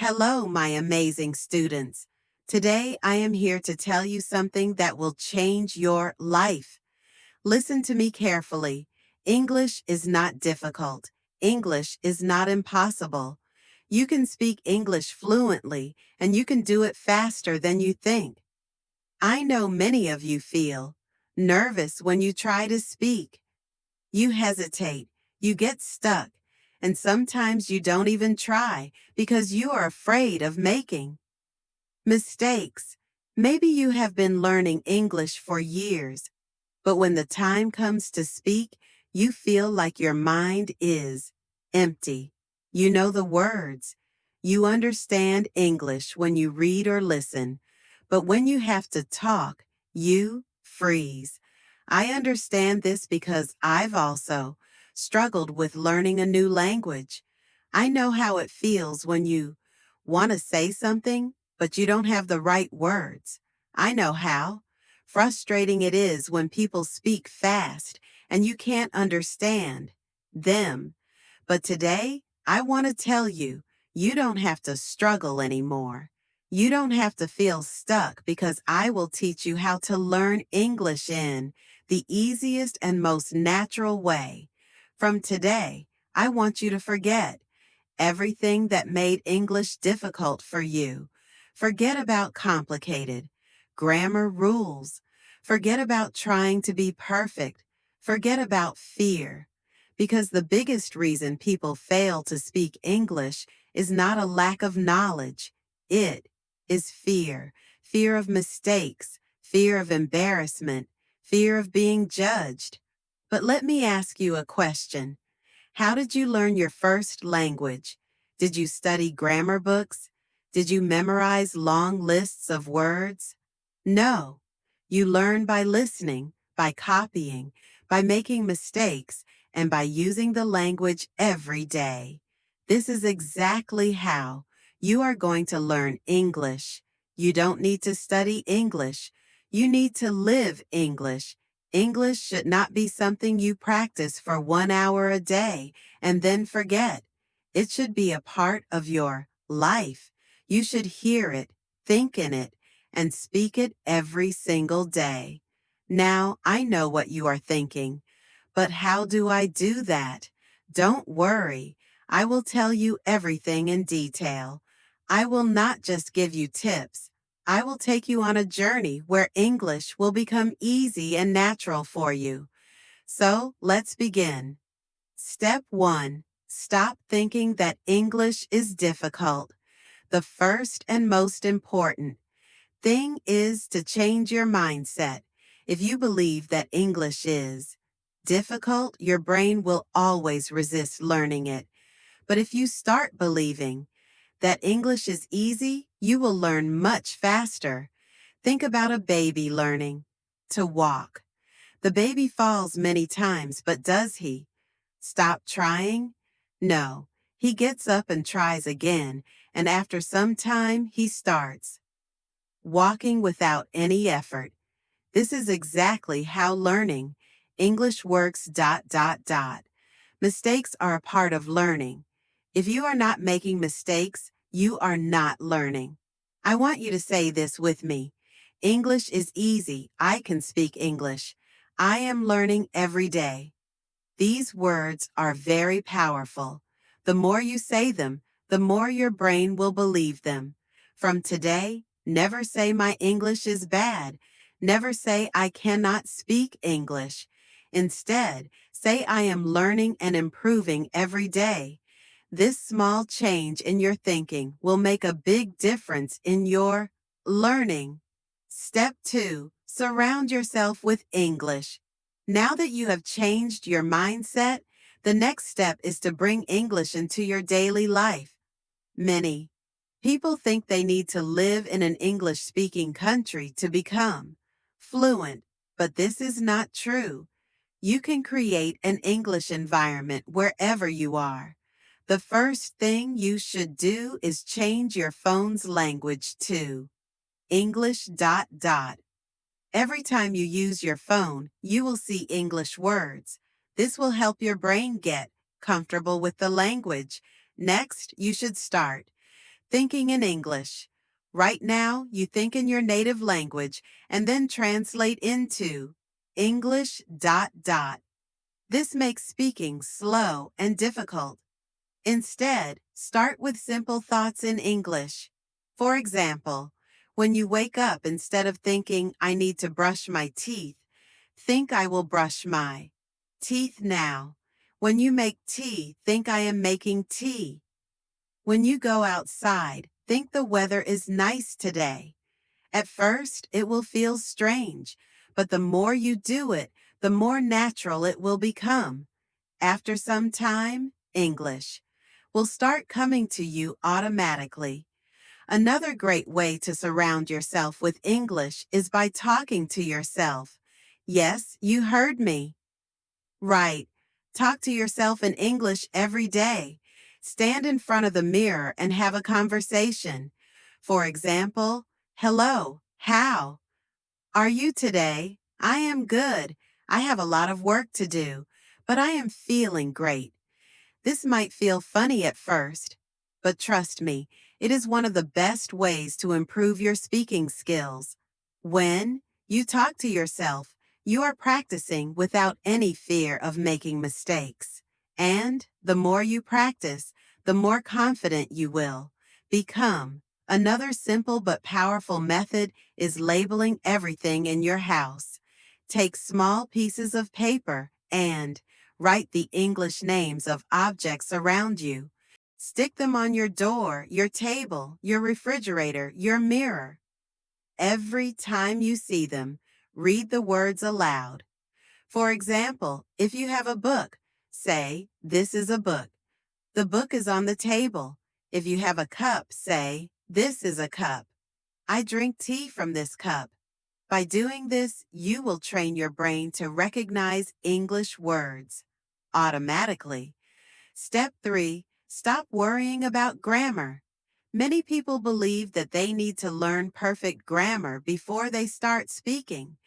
Hello, my amazing students. Today I am here to tell you something that will change your life. Listen to me carefully. English is not difficult. English is not impossible. You can speak English fluently, and you can do it faster than you think. I know many of you feel nervous when you try to speak. You hesitate, you get stuck, and sometimes you don't even try because you are afraid of making mistakes. Maybe you have been learning English for years, but when the time comes to speak, you feel like your mind is empty. You know the words. You understand English when you read or listen, but when you have to talk, you freeze. I understand this because I've also struggled with learning a new language. I know how it feels when you want to say something, but you don't have the right words. I know how frustrating it is when people speak fast and you can't understand them. But today, I want to tell you, you don't have to struggle anymore. You don't have to feel stuck because I will teach you how to learn English in the easiest and most natural way. From today, I want you to forget everything that made English difficult for you. Forget about complicated grammar rules. Forget about trying to be perfect. Forget about fear. Because the biggest reason people fail to speak English is not a lack of knowledge. It is fear. Fear of mistakes, fear of embarrassment, fear of being judged. But let me ask you a question. How did you learn your first language? Did you study grammar books? Did you memorize long lists of words? No. You learn by listening, by copying, by making mistakes, and by using the language every day. This is exactly how you are going to learn English. You don't need to study English. You need to live English. English should not be something you practice for 1 hour a day and then forget. It should be a part of your life. You should hear it, think in it, and speak it every single day. Now, I know what you are thinking, but how do I do that? Don't worry. I will tell you everything in detail. I will not just give you tips. I will take you on a journey where English will become easy and natural for you. So, let's begin. Step 1. Stop thinking that English is difficult. The first and most important thing is to change your mindset. If you believe that English is difficult, your brain will always resist learning it. But if you start believing that English is easy, you will learn much faster. Think about a baby learning to walk. The baby falls many times, but does he stop trying? No. He gets up and tries again, and after some time, he starts walking without any effort. This is exactly how learning English works. Mistakes are a part of learning. If you are not making mistakes, you are not learning. I want you to say this with me. English is easy. I can speak English. I am learning every day. These words are very powerful. The more you say them, the more your brain will believe them. From today, never say my English is bad. Never say I cannot speak English. Instead, say I am learning and improving every day. This small change in your thinking will make a big difference in your learning. Step 2. Surround yourself with English. Now that you have changed your mindset, the next step is to bring English into your daily life. Many people think they need to live in an English-speaking country to become fluent, but this is not true. You can create an English environment wherever you are. The first thing you should do is change your phone's language to English. Every time you use your phone, you will see English words. This will help your brain get comfortable with the language. Next, you should start Thinking in English. Right now, you think in your native language and then translate into English. This makes speaking slow and difficult. Instead, start with simple thoughts in English. For example, when you wake up, instead of thinking, I need to brush my teeth, think I will brush my teeth now. When you make tea, think I am making tea. When you go outside, think the weather is nice today. At first, it will feel strange, but the more you do it, the more natural it will become. After some time, English will start coming to you automatically. Another great way to surround yourself with English is by talking to yourself. Yes, you heard me. Right. Talk to yourself in English every day. Stand in front of the mirror and have a conversation. For example, hello, how are you today? I am good. I have a lot of work to do, but I am feeling great. This might feel funny at first, but trust me, it is one of the best ways to improve your speaking skills. When you talk to yourself, you are practicing without any fear of making mistakes. And the more you practice, the more confident you will become. Another simple but powerful method is labeling everything in your house. Take small pieces of paper and write the English names of objects around you. Stick them on your door, your table, your refrigerator, your mirror. Every time you see them, read the words aloud. For example, if you have a book, say, "This is a book." The book is on the table. If you have a cup, say, "This is a cup." I drink tea from this cup. By doing this, you will train your brain to recognize English words automatically. Step 3. Stop worrying about grammar. Many people believe that they need to learn perfect grammar before they start speaking.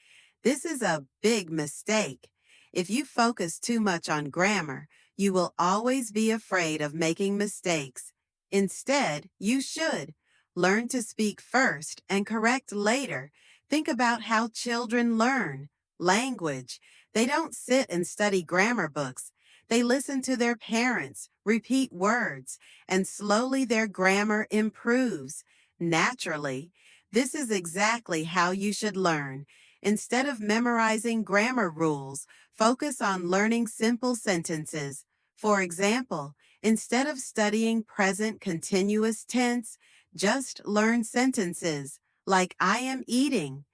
This is a big mistake. If you focus too much on grammar, you will always be afraid of making mistakes. Instead, you should learn to speak first and correct later. Think about how children learn language. They don't sit and study grammar books. They listen to their parents, repeat words, and slowly their grammar improves. Naturally, this is exactly how you should learn. Instead of memorizing grammar rules, focus on learning simple sentences. For example, instead of studying present continuous tense, just learn sentences like I am eating.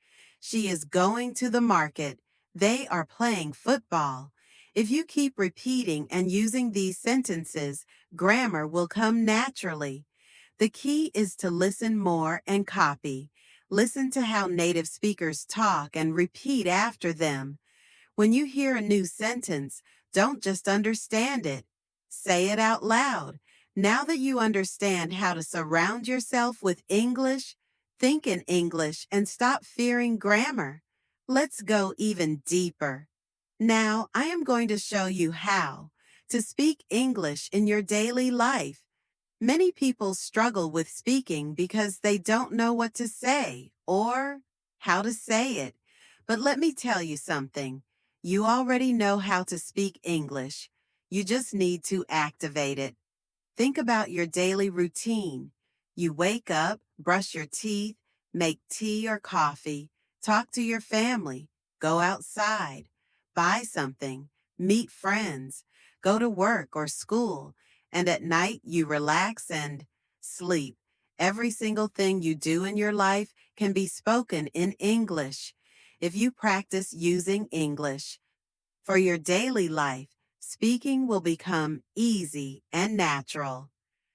She is going to the market. They are playing football. If you keep repeating and using these sentences, grammar will come naturally. The key is to listen more and copy. Listen to how native speakers talk and repeat after them. When you hear a new sentence, don't just understand it. Say it out loud. Now that you understand how to surround yourself with English, think in English and stop fearing grammar. Let's go even deeper. Now, I am going to show you how to speak English in your daily life. Many people struggle with speaking because they don't know what to say or how to say it. But let me tell you something. You already know how to speak English. You just need to activate it. Think about your daily routine. You wake up, brush your teeth, make tea or coffee, talk to your family, go outside, buy something, meet friends, go to work or school, and at night you relax and sleep. Every single thing you do in your life can be spoken in English. If you practice using English for your daily life, speaking will become easy and natural.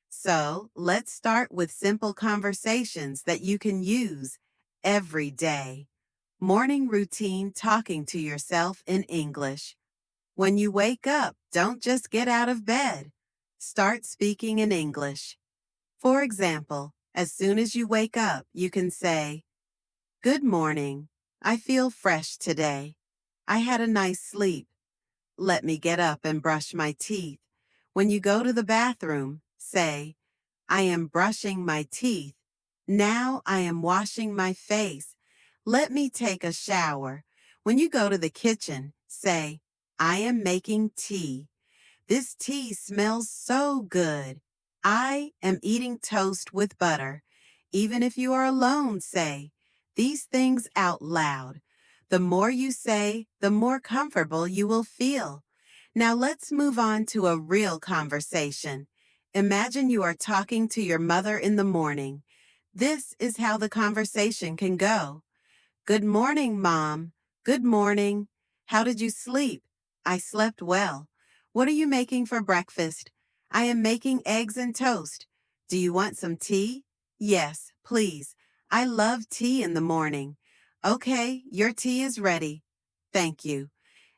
So, let's start with simple conversations that you can use every day. Morning routine talking to yourself in English. When you wake up, don't just get out of bed. Start speaking in English. For example, as soon as you wake up, you can say, "Good morning. I feel fresh today. I had a nice sleep. Let me get up and brush my teeth." When you go to the bathroom, say, I am brushing my teeth. Now I am washing my face. Let me take a shower. When you go to the kitchen, say, I am making tea. This tea smells so good. I am eating toast with butter. Even if you are alone, say these things out loud. The more you say, the more comfortable you will feel. Now let's move on to a real conversation. Imagine you are talking to your mother in the morning. This is how the conversation can go. Good morning, Mom. Good morning. How did you sleep? I slept well. What are you making for breakfast? I am making eggs and toast. Do you want some tea? Yes, please. I love tea in the morning. Okay, your tea is ready. Thank you.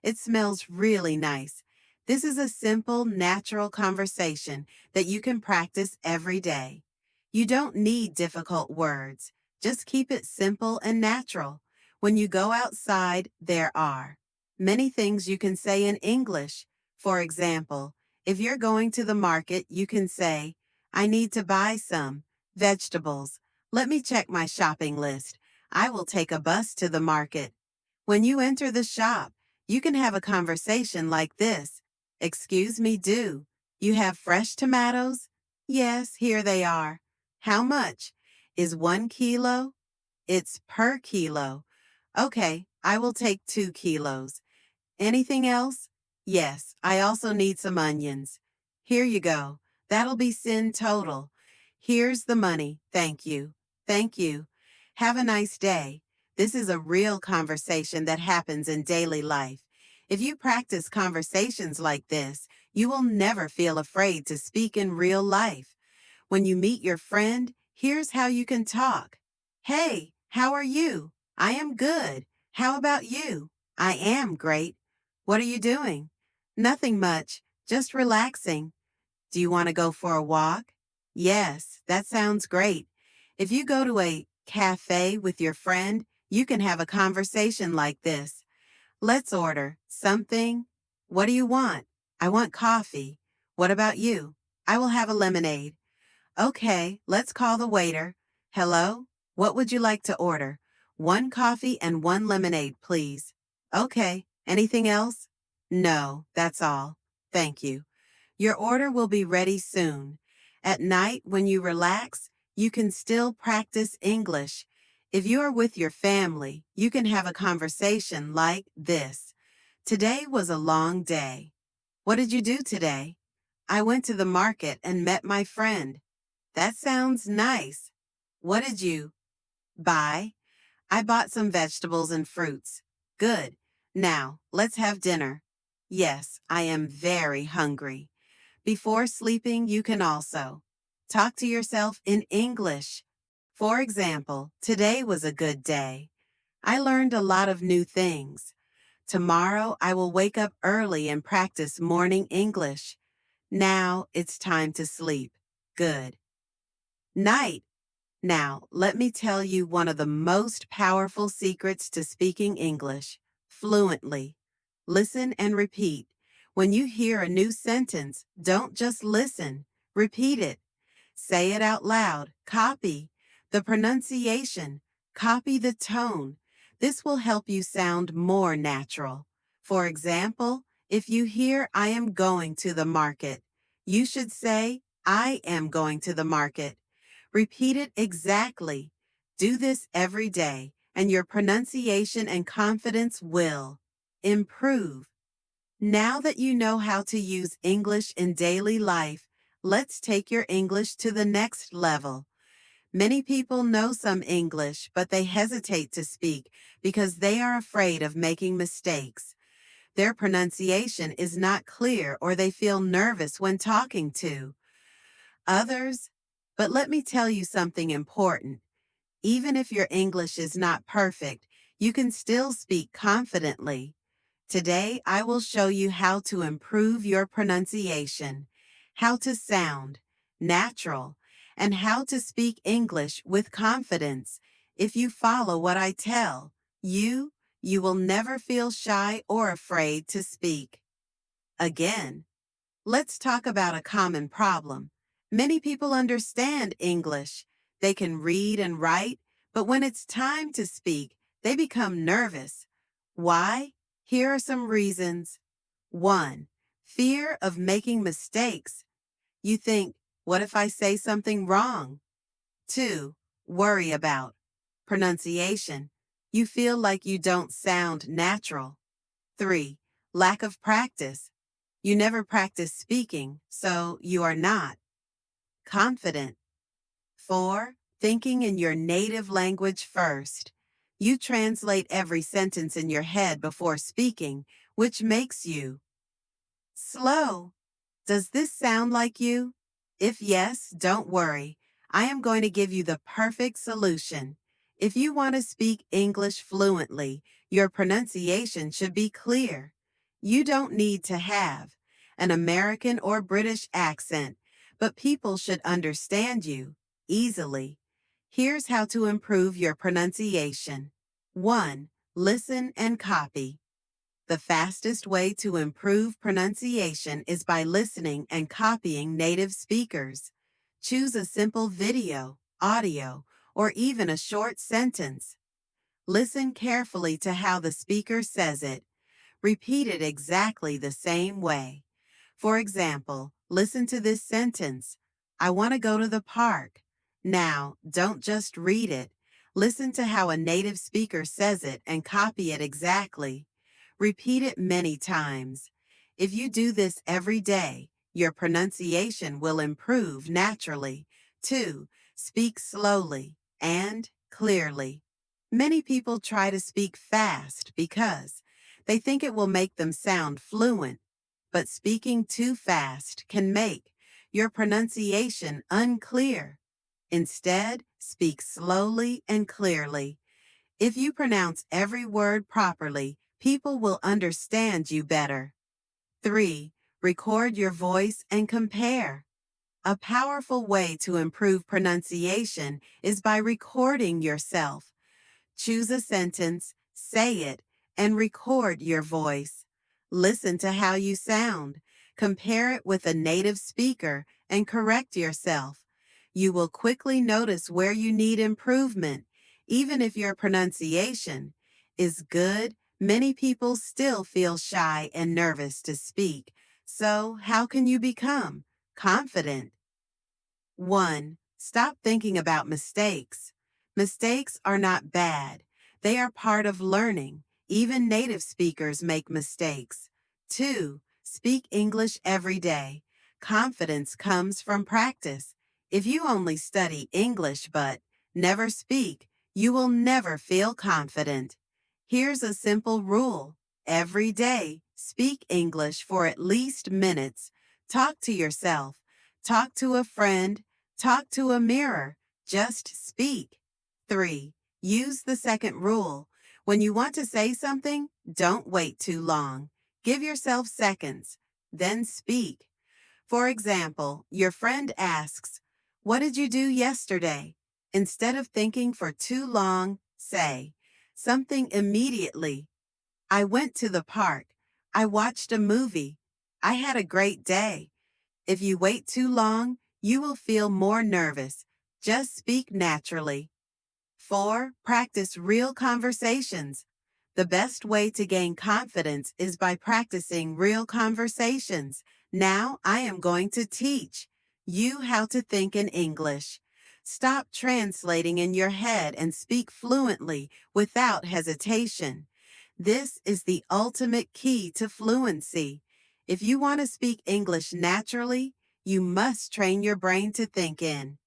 It smells really nice. This is a simple, natural conversation that you can practice every day. You don't need difficult words. Just keep it simple and natural. When you go outside, there are many things you can say in English. For example, if you're going to the market, you can say, I need to buy some vegetables. Let me check my shopping list. I will take a bus to the market. When you enter the shop, you can have a conversation like this. Excuse me, do you have fresh tomatoes? Yes, here they are. How much? Is 1 kilo? It's per kilo. Okay, I will take 2 kilos. Anything else? Yes, I also need some onions. Here you go. That'll be sin total. Here's the money. Thank you. Thank you. Have a nice day. This is a real conversation that happens in daily life. If you practice conversations like this, you will never feel afraid to speak in real life. When you meet your friend, here's how you can talk. Hey, how are you? I am good. How about you? I am great. What are you doing? Nothing much, just relaxing. Do you want to go for a walk? Yes, that sounds great. If you go to a cafe with your friend, you can have a conversation like this. Let's order something. What do you want? I want coffee. What about you? I will have a lemonade. Okay, let's call the waiter. Hello? What would you like to order? 1 coffee and 1 lemonade, please. Okay, anything else? No, that's all. Thank you. Your order will be ready soon. At night, when you relax, you can still practice English. If you are with your family, you can have a conversation like this. Today was a long day. What did you do today? I went to the market and met my friend. That sounds nice. What did you buy? I bought some vegetables and fruits. Good. Now, let's have dinner. Yes, I am very hungry. Before sleeping, you can also talk to yourself in English. For example, today was a good day. I learned a lot of new things. Tomorrow, I will wake up early and practice morning English. Now, it's time to sleep. Good night. Now, let me tell you one of the most powerful secrets to speaking English fluently. Listen and repeat. When you hear a new sentence, don't just listen. Repeat it. Say it out loud. Copy the pronunciation. Copy the tone. This will help you sound more natural. For example, if you hear I am going to the market, you should say I am going to the market. Repeat it exactly. Do this every day, and your pronunciation and confidence will improve. Now that you know how to use English in daily life, let's take your English to the next level. Many people know some English, but they hesitate to speak because they are afraid of making mistakes. Their pronunciation is not clear or they feel nervous when talking to others. But let me tell you something important. Even if your English is not perfect, you can still speak confidently. Today, I will show you how to improve your pronunciation, how to sound natural, and how to speak English with confidence. If you follow what I tell you will never feel shy or afraid to speak. Again, let's talk about a common problem. Many people understand English. They can read and write, but when it's time to speak, they become nervous. Why? Here are some reasons. 1. Fear of making mistakes. You think, what if I say something wrong? 2. Worry about pronunciation. You feel like you don't sound natural. 3. Lack of practice. You never practice speaking, so you are not confident. 4. Thinking in your native language first. You translate every sentence in your head before speaking, which makes you slow. Does this sound like you? If yes, don't worry. I am going to give you the perfect solution. If you want to speak English fluently, your pronunciation should be clear. You don't need to have an American or British accent, but people should understand you easily. Here's how to improve your pronunciation. 1. Listen and copy. The fastest way to improve pronunciation is by listening and copying native speakers. Choose a simple video, audio, or even a short sentence. Listen carefully to how the speaker says it. Repeat it exactly the same way. For example, listen to this sentence. I want to go to the park. Now, don't just read it. Listen to how a native speaker says it and copy it exactly. Repeat it many times. If you do this every day, your pronunciation will improve naturally. 2. Speak slowly and clearly. Many people try to speak fast because they think it will make them sound fluent, but speaking too fast can make your pronunciation unclear. Instead, speak slowly and clearly. If you pronounce every word properly, people will understand you better. 3. Record your voice and compare. A powerful way to improve pronunciation is by recording yourself. Choose a sentence, say it, and record your voice. Listen to how you sound. Compare it with a native speaker and correct yourself. You will quickly notice where you need improvement. Even if your pronunciation is good, many people still feel shy and nervous to speak. So, how can you become confident? 1. Stop thinking about mistakes. Mistakes are not bad. They are part of learning. Even native speakers make mistakes. 2. Speak English every day. Confidence comes from practice. If you only study English but never speak, you will never feel confident. Here's a simple rule. Every day, speak English for at least minutes. Talk to yourself. Talk to a friend. Talk to a mirror. Just speak. 3. Use the second rule. When you want to say something, don't wait too long. Give yourself seconds, then speak. For example, your friend asks, "What did you do yesterday?" Instead of thinking for too long, say something immediately. I went to the park. I watched a movie. I had a great day. If you wait too long, you will feel more nervous. Just speak naturally. 4. Practice real conversations. The best way to gain confidence is by practicing real conversations. Now I am going to teach you how to think in English. Stop translating in your head and speak fluently without hesitation. This is the ultimate key to fluency. If you want to speak English naturally, you must train your brain to think in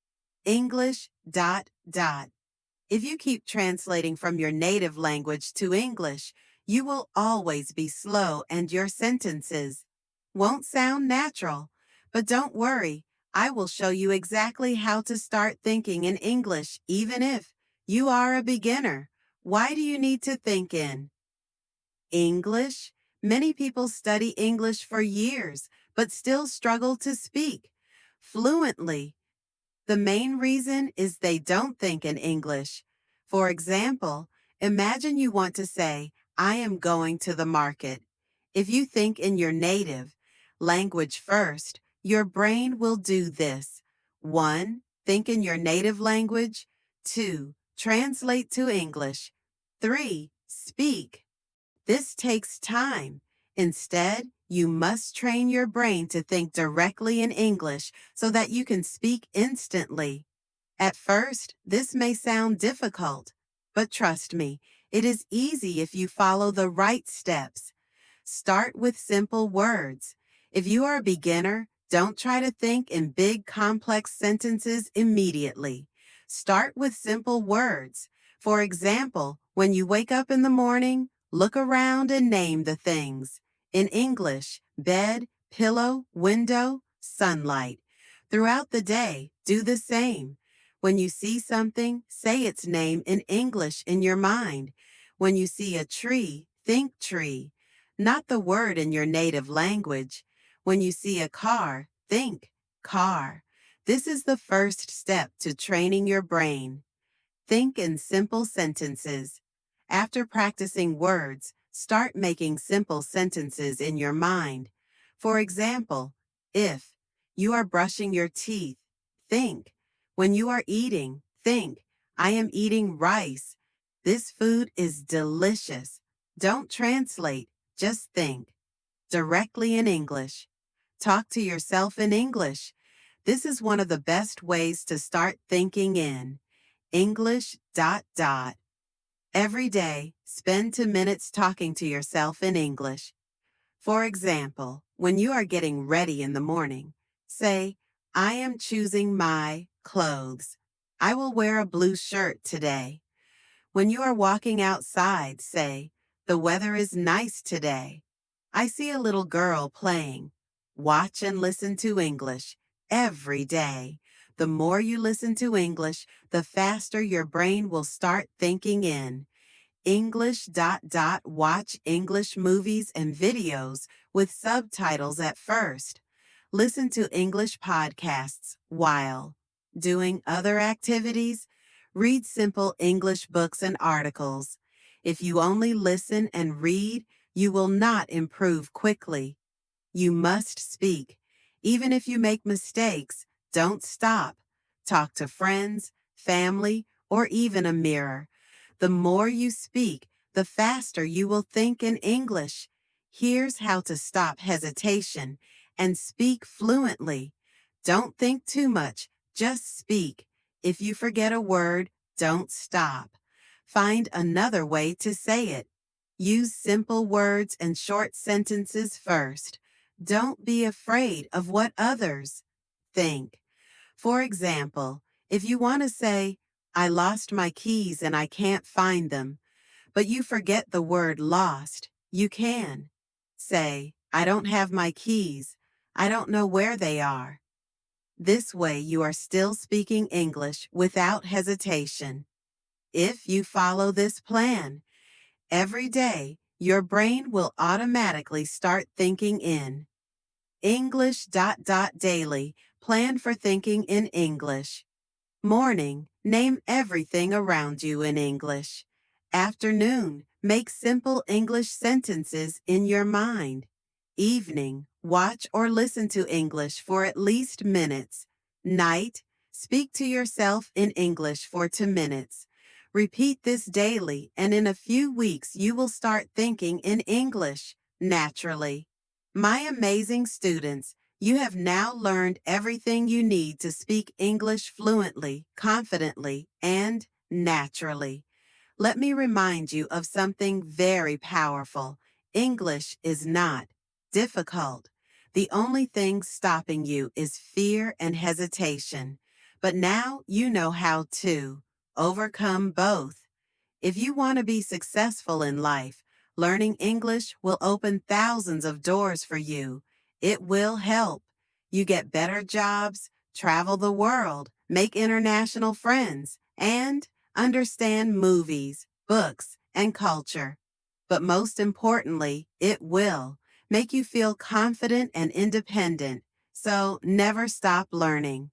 English. If you keep translating from your native language to English, you will always be slow and your sentences won't sound natural. But don't worry, I will show you exactly how to start thinking in English even if you are a beginner. Why do you need to think in English? Many people study English for years, but still struggle to speak fluently. The main reason is they don't think in English. For example, imagine you want to say, I am going to the market. If you think in your native language first, your brain will do this. 1. Think in your native language. 2. Translate to English. 3. Speak. This takes time. Instead, you must train your brain to think directly in English so that you can speak instantly. At first, this may sound difficult, but trust me, it is easy if you follow the right steps. Start with simple words. If you are a beginner, don't try to think in big, complex sentences immediately. Start with simple words. For example, when you wake up in the morning, look around and name the things. In English, bed, pillow, window, sunlight. Throughout the day, do the same. When you see something, say its name in English in your mind. When you see a tree, think tree, not the word in your native language. When you see a car, think car. This is the first step to training your brain. Think in simple sentences. After practicing words, start making simple sentences in your mind. For example, if you are brushing your teeth, think. When you are eating, think, I am eating rice. This food is delicious. Don't translate, just think. Directly in English. Talk to yourself in English. This is one of the best ways to start thinking in English. Every day, spend 2 minutes talking to yourself in English. For example, when you are getting ready in the morning, say, I am choosing my clothes. I will wear a blue shirt today. When you are walking outside, say, the weather is nice today. I see a little girl playing. Watch and listen to English every day. The more you listen to English, the faster your brain will start thinking in English. Watch English movies and videos with subtitles at first. Listen to English podcasts while doing other activities. Read simple English books and articles. If you only listen and read, you will not improve quickly. You must speak. Even if you make mistakes, don't stop. Talk to friends, family, or even a mirror. The more you speak, the faster you will think in English. Here's how to stop hesitation and speak fluently. Don't think too much, just speak. If you forget a word, don't stop. Find another way to say it. Use simple words and short sentences first. Don't be afraid of what others think. For example, if you want to say, I lost my keys and I can't find them, but you forget the word lost, you can say, I don't have my keys. I don't know where they are. This way you are still speaking English without hesitation. If you follow this plan, every day your brain will automatically start thinking in English. Daily, plan for thinking in English. Morning, name everything around you in English. Afternoon, make simple English sentences in your mind. Evening, watch or listen to English for at least minutes. Night, speak to yourself in English for 2 minutes. Repeat this daily, and in a few weeks you will start thinking in English naturally. My amazing students, you have now learned everything you need to speak English fluently, confidently, and naturally. Let me remind you of something very powerful. English is not difficult. The only thing stopping you is fear and hesitation. But now you know how to overcome both. If you want to be successful in life, learning English will open thousands of doors for you. It will help you get better jobs, travel the world, make international friends, and understand movies, books, and culture. But most importantly, it will make you feel confident and independent. So never stop learning.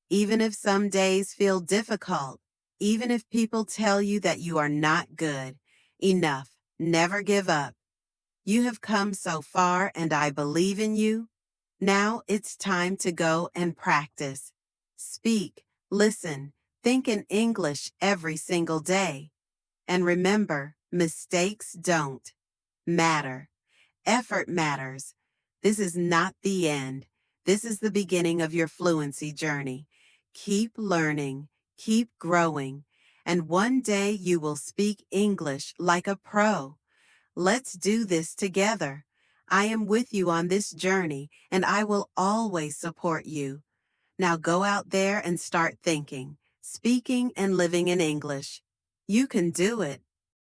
Even if some days feel difficult, even if people tell you that you are not good, enough, never give up. You have come so far and I believe in you. Now it's time to go and practice. Speak, listen, think in English every single day. And remember, mistakes don't matter. Effort matters. This is not the end. This is the beginning of your fluency journey. Keep learning, keep growing, and one day you will speak English like a pro. Let's do this together. I am with you on this journey, and I will always support you. Now go out there and start thinking, speaking, and living in English. You can do it.